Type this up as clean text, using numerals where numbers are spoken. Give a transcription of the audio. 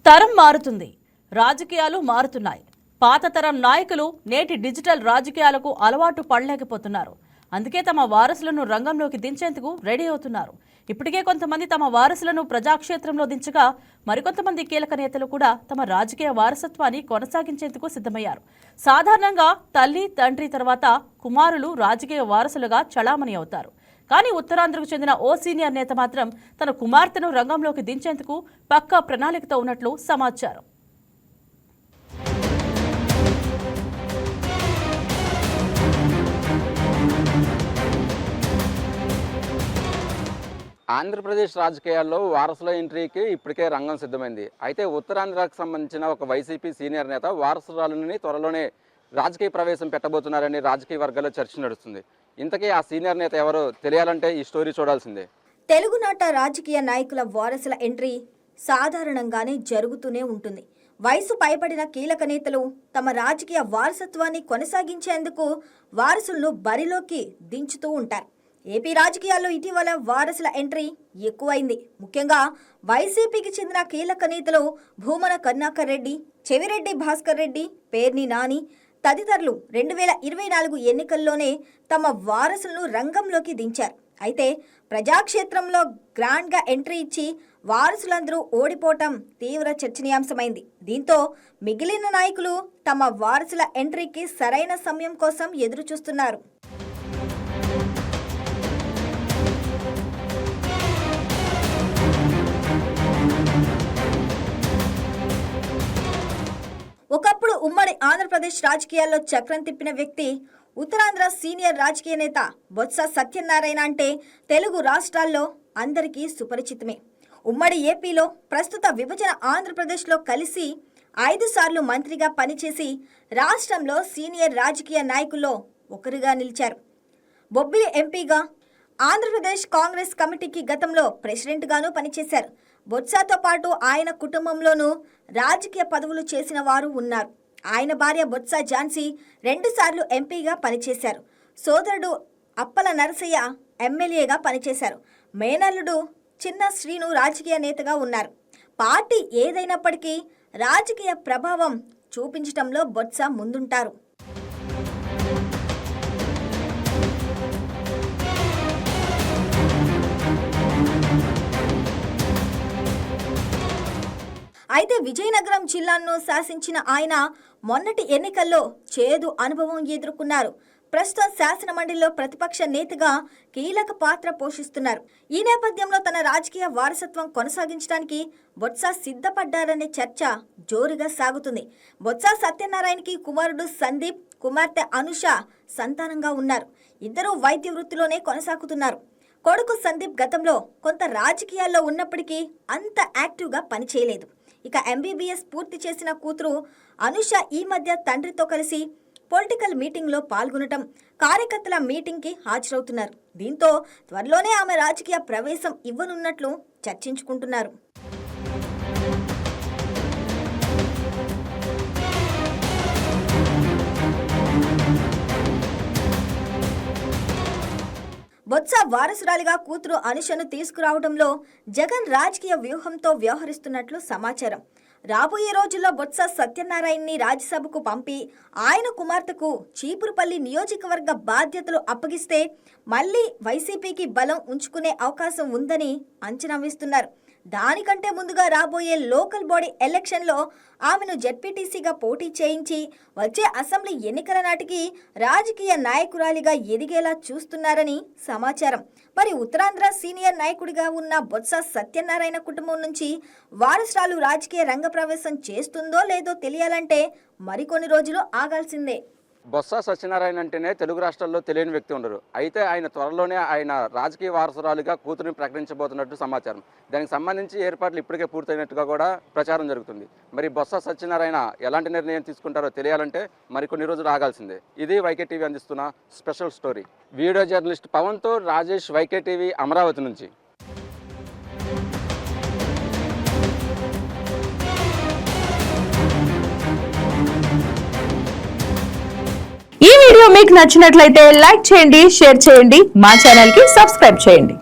తరం మారుతుంది, రాజకీయాలు మారుతున్నాయి. పాత తరం నాయకులు నేటి డిజిటల్ రాజకీయాలకు అలవాటు పడలేకపోతున్నారు. అందుకే తమ వారసులను రంగంలోకి దించేందుకు రెడీ అవుతున్నారు. ఇప్పటికే కొంతమంది తమ వారసులను ప్రజాక్షేత్రంలో దించగా మరికొంతమంది కీలక నేతలు కూడా తమ రాజకీయ వారసత్వాన్ని కొనసాగించేందుకు సిద్ధమయ్యారు. సాధారణంగా తల్లి తండ్రి తర్వాత కుమారులు రాజకీయ వారసులుగా చలామణి అవుతారు. కానీ ఉత్తరాంధ్రకు చెందిన ఓ సీనియర్ నేత మాత్రం తన కుమార్తెను రంగంలోకి దించేందుకు పక్కా ప్రణాళికతో ఉన్నట్లు సమాచారం. ఆంధ్రప్రదేశ్ రాజకీయాల్లో వారసుల ఎంట్రీకి ఇప్పటికే రంగం సిద్ధమైంది. అయితే ఉత్తరాంధ్రకు సంబంధించిన ఒక వైసీపీ సీనియర్ నేత వారసురాలని త్వరలోనే రాజకీయ ప్రవేశం పెట్టబోతున్నారని రాజకీయ వర్గాల్లో చర్చ నడుస్తుంది. ఇంతకీ ఆ సీనియర్ నేత ఎవరో తెలియాలంటే ఈ స్టోరీ చూడాల్సిందే. తెలుగునాట రాజకీయ నాయకుల వారసుల ఎంట్రీ సాధారణంగానే జరుగుతూనే ఉంటుంది. వయసు పైబడిన కీలక నేతలు తమ రాజకీయ వారసత్వాన్ని కొనసాగించేందుకు వారసులను బరిలోకి దించుతూ ఉంటారు. ఏపీ రాజకీయాల్లో ఇటీవల వారసుల ఎంట్రీ ఎక్కువైంది. ముఖ్యంగా వైసీపీకి చెందిన కీలక నేతలు భూమన కరుణాకర్ రెడ్డి, చెవిరెడ్డి భాస్కర్ రెడ్డి, పేర్ని నాని తదితరులు 2024 ఎన్నికల్లోనే తమ వారసులను రంగంలోకి దించారు. అయితే ప్రజాక్షేత్రంలో గ్రాండ్గా ఎంట్రీ ఇచ్చి వారసులందరూ ఓడిపోవటం తీవ్ర చర్చనీయాంశమైంది. దీంతో మిగిలిన నాయకులు తమ వారసుల ఎంట్రీకి సరైన సమయం కోసం ఎదురు చూస్తున్నారు. ఒకప్పుడు ఉమ్మడి ఆంధ్రప్రదేశ్ రాజకీయాల్లో చక్రం తిప్పిన వ్యక్తి, ఉత్తరాంధ్ర సీనియర్ రాజకీయ నేత బొత్స సత్యనారాయణ అంటే తెలుగు రాష్ట్రాల్లో అందరికీ సుపరిచితమే. ఉమ్మడి ఏపీలో ప్రస్తుత విభజన ఆంధ్రప్రదేశ్లో కలిసి 5 సార్లు మంత్రిగా పనిచేసి రాష్ట్రంలో సీనియర్ రాజకీయ నాయకుల్లో ఒకరిగా నిలిచారు. బొబ్బిలి ఎంపీగా, ఆంధ్రప్రదేశ్ కాంగ్రెస్ కమిటీకి గతంలో ప్రెసిడెంట్గానూ పనిచేశారు. బొత్సతో పాటు ఆయన కుటుంబంలోనూ రాజకీయ పదవులు చేసిన వారు ఉన్నారు. ఆయన భార్య బొత్స ఝాన్సీ 2 సార్లు ఎంపీగా పనిచేశారు. సోదరుడు అప్పల నరసయ్య ఎమ్మెల్యేగా పనిచేశారు. మేనల్లుడు చిన్న శ్రీను రాజకీయ నేతగా ఉన్నారు. పార్టీ ఏదైనప్పటికీ రాజకీయ ప్రభావం చూపించడంలో బొత్స ముందుంటారు. అయితే విజయనగరం జిల్లాను శాసించిన ఆయన మొన్నటి ఎన్నికల్లో చేదు అనుభవం ఎదుర్కొన్నారు. ప్రస్తుతం శాసన మండలిలో ప్రతిపక్ష నేతగా కీలక పాత్ర పోషిస్తున్నారు. ఈ నేపథ్యంలో తన రాజకీయ వారసత్వం కొనసాగించడానికి బొత్స సిద్ధపడ్డారనే చర్చ జోరుగా సాగుతుంది. బొత్స సత్యనారాయణకి కుమారుడు సందీప్, కుమార్తె అనుష సంతానంగా ఉన్నారు. ఇద్దరూ వైద్య వృత్తిలోనే కొనసాగుతున్నారు. కొడుకు సందీప్ గతంలో కొంత రాజకీయాల్లో ఉన్నప్పటికీ అంత యాక్టివ్గా పనిచేయలేదు. ఇక MBBS పూర్తి చేసిన కూతురు అనుష ఈ మధ్య తండ్రితో కలిసి పొలిటికల్ మీటింగ్లో పాల్గొనటం, కార్యకర్తల మీటింగ్కి హాజరవుతున్నారు. దీంతో త్వరలోనే ఆమె రాజకీయ ప్రవేశం ఇవ్వనున్నట్లు చర్చించుకుంటున్నారు. బొత్స వారసురాలిగా కూతురు అనుషను తీసుకురావడంలో జగన్ రాజకీయ వ్యూహంతో వ్యవహరిస్తున్నట్లు సమాచారం. రాబోయే రోజుల్లో బొత్స సత్యనారాయణని రాజ్యసభకు పంపి ఆయన కుమార్తెకు చీపురుపల్లి నియోజకవర్గ బాధ్యతలు అప్పగిస్తే మళ్లీ వైసీపీకి బలం ఉంచుకునే అవకాశం ఉందని అంచనా వేస్తున్నారు. దానికంటే ముందుగా రాబోయే లోకల్ బాడీ ఎలక్షన్లో ఆమెను జెడ్పీటీసీగా పోటీ చేయించి వచ్చే అసెంబ్లీ ఎన్నికల నాటికి రాజకీయ నాయకురాలిగా ఎదిగేలా చూస్తున్నారని సమాచారం. మరి ఉత్తరాంధ్ర సీనియర్ నాయకుడిగా ఉన్న బొత్స సత్యనారాయణ కుటుంబం నుంచి వారసురాలు రాజకీయ రంగ ప్రవేశం చేస్తుందో లేదో తెలియాలంటే మరికొన్ని రోజులు ఆగాల్సిందే. బొత్స సత్యనారాయణ అంటేనే తెలుగు రాష్ట్రాల్లో తెలియని వ్యక్తి ఉండరు. అయితే ఆయన త్వరలోనే ఆయన రాజకీయ వారసురాలుగా కూతురిని ప్రకటించబోతున్నట్టు సమాచారం. దానికి సంబంధించి ఏర్పాట్లు ఇప్పటికే పూర్తయినట్టుగా కూడా ప్రచారం జరుగుతుంది. మరి బొత్స సత్యనారాయణ ఎలాంటి నిర్ణయం తీసుకుంటారో తెలియాలంటే మరికొన్ని రోజులు ఆగాల్సిందే. ఇది వైకే టీవీ అందిస్తున్న స్పెషల్ స్టోరీ. వీడియో జర్నలిస్ట్ పవన్తో రాజేష్, వైకే టీవీ, అమరావతి నుంచి. ఈ వీడియో మీకు నచ్చినట్లయితే లైక్ చేయండి, షేర్ చేయండి, మా ఛానల్ కి సబ్స్క్రైబ్ చేయండి.